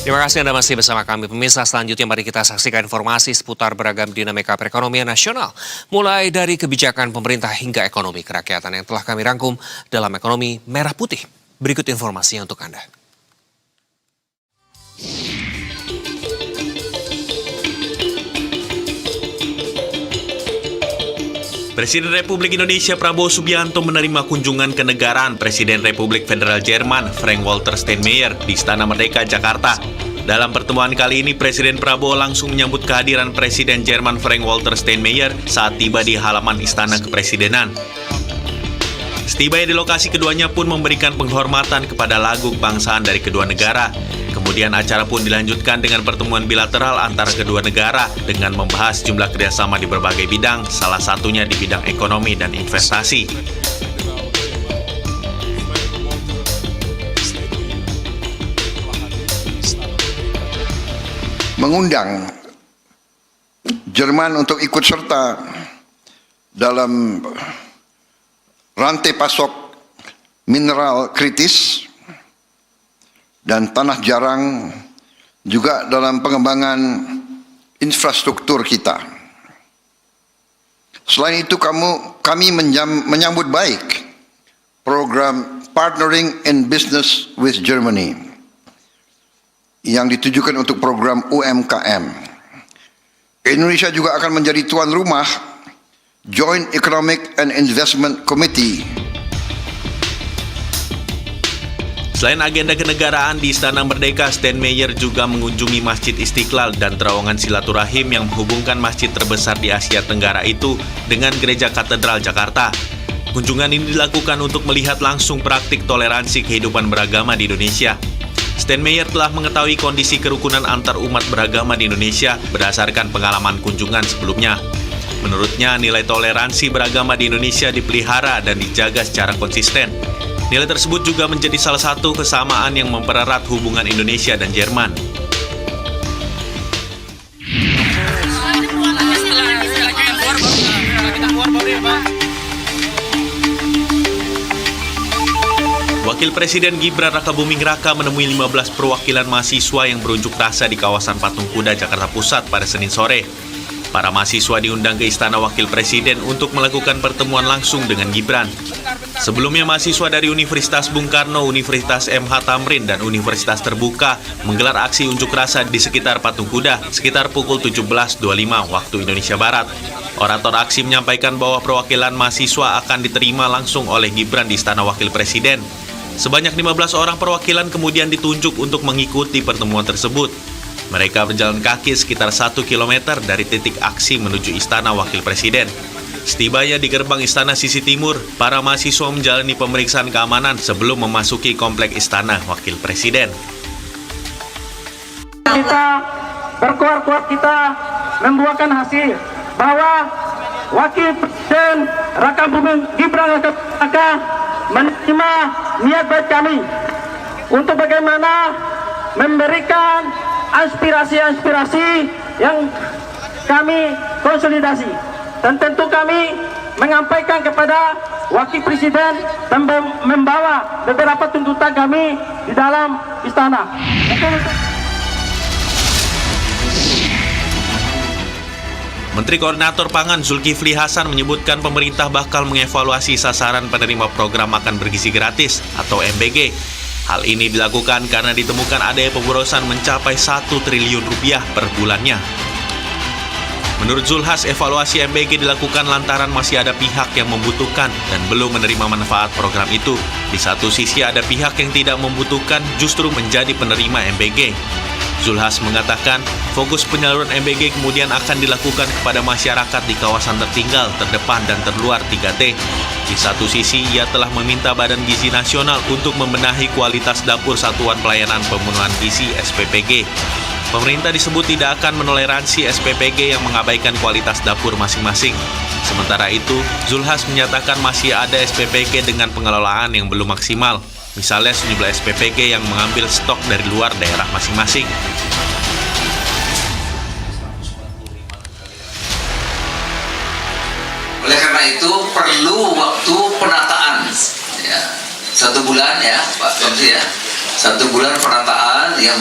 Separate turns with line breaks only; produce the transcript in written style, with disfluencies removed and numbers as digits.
Terima kasih Anda masih bersama kami. Pemirsa, selanjutnya mari kita saksikan informasi seputar beragam dinamika perekonomian nasional. Mulai dari kebijakan pemerintah hingga ekonomi kerakyatan yang telah kami rangkum dalam Ekonomi Merah Putih. Berikut informasinya untuk Anda.
Presiden Republik Indonesia Prabowo Subianto menerima kunjungan kenegaraan Presiden Republik Federal Jerman Frank-Walter Steinmeier di Istana Merdeka, Jakarta. Dalam pertemuan kali ini, Presiden Prabowo langsung menyambut kehadiran Presiden Jerman Frank-Walter Steinmeier saat tiba di halaman Istana Kepresidenan. Setibanya di lokasi, keduanya pun memberikan penghormatan kepada lagu kebangsaan dari kedua negara. Kemudian acara pun dilanjutkan dengan pertemuan bilateral antara kedua negara dengan membahas jumlah kerjasama di berbagai bidang, salah satunya di bidang ekonomi dan investasi.
Mengundang Jerman untuk ikut serta dalam rantai pasok mineral kritis dan tanah jarang, juga dalam pengembangan infrastruktur kita. Selain itu, kami menyambut baik program Partnering in Business with Germany yang ditujukan untuk program UMKM. Indonesia juga akan menjadi tuan rumah Joint Economic and Investment Committee.
Selain agenda kenegaraan di Istana Merdeka, Steinmeier juga mengunjungi Masjid Istiqlal dan terowongan silaturahim yang menghubungkan masjid terbesar di Asia Tenggara itu dengan Gereja Katedral Jakarta. Kunjungan ini dilakukan untuk melihat langsung praktik toleransi kehidupan beragama di Indonesia. Steinmeier telah mengetahui kondisi kerukunan antar umat beragama di Indonesia berdasarkan pengalaman kunjungan sebelumnya. Menurutnya, nilai toleransi beragama di Indonesia dipelihara dan dijaga secara konsisten. Nilai tersebut juga menjadi salah satu kesamaan yang mempererat hubungan Indonesia dan Jerman. Wakil Presiden Gibran Rakabuming Raka menemui 15 perwakilan mahasiswa yang berunjuk rasa di kawasan Patung Kuda, Jakarta Pusat pada Senin sore. Para mahasiswa diundang ke Istana Wakil Presiden untuk melakukan pertemuan langsung dengan Gibran. Sebelumnya, mahasiswa dari Universitas Bung Karno, Universitas MH Tamrin, dan Universitas Terbuka menggelar aksi unjuk rasa di sekitar Patung Kuda sekitar pukul 17.25 waktu Indonesia Barat. Orator aksi menyampaikan bahwa perwakilan mahasiswa akan diterima langsung oleh Gibran di Istana Wakil Presiden. Sebanyak 15 orang perwakilan kemudian ditunjuk untuk mengikuti pertemuan tersebut. Mereka berjalan kaki sekitar 1 km dari titik aksi menuju Istana Wakil Presiden. Setibanya di gerbang Istana sisi timur, para mahasiswa menjalani pemeriksaan keamanan sebelum memasuki komplek Istana Wakil Presiden.
Kita berkuat-kuat kita membuahkan hasil bahwa Wakil Presiden Rakabuming Gibran Raka menerima niat baik kami untuk bagaimana memberikan aspirasi-aspirasi yang kami konsolidasi, dan tentu kami menyampaikan kepada Wakil Presiden dan membawa beberapa tuntutan kami di dalam istana.
Menteri Koordinator Pangan Zulkifli Hasan menyebutkan pemerintah bakal mengevaluasi sasaran penerima program makan bergizi gratis atau MBG. Hal ini dilakukan karena ditemukan adanya pemborosan mencapai 1 triliun rupiah per bulannya. Menurut Zulhas, evaluasi MBG dilakukan lantaran masih ada pihak yang membutuhkan dan belum menerima manfaat program itu. Di satu sisi ada pihak yang tidak membutuhkan justru menjadi penerima MBG. Zulhas mengatakan, fokus penyaluran MBG kemudian akan dilakukan kepada masyarakat di kawasan tertinggal, terdepan, dan terluar 3T. Di satu sisi, ia telah meminta Badan Gizi Nasional untuk membenahi kualitas dapur Satuan Pelayanan Pemenuhan Gizi (SPPG). Pemerintah disebut tidak akan menoleransi SPPG yang mengabaikan kualitas dapur masing-masing. Sementara itu, Zulhas menyatakan masih ada SPPG dengan pengelolaan yang belum maksimal. Misalnya sejumlah SPPG yang mengambil stok dari luar daerah masing-masing.
Oleh karena itu perlu waktu penataan, ya, 1 bulan ya Pak Komsi ya, 1 bulan penataan yang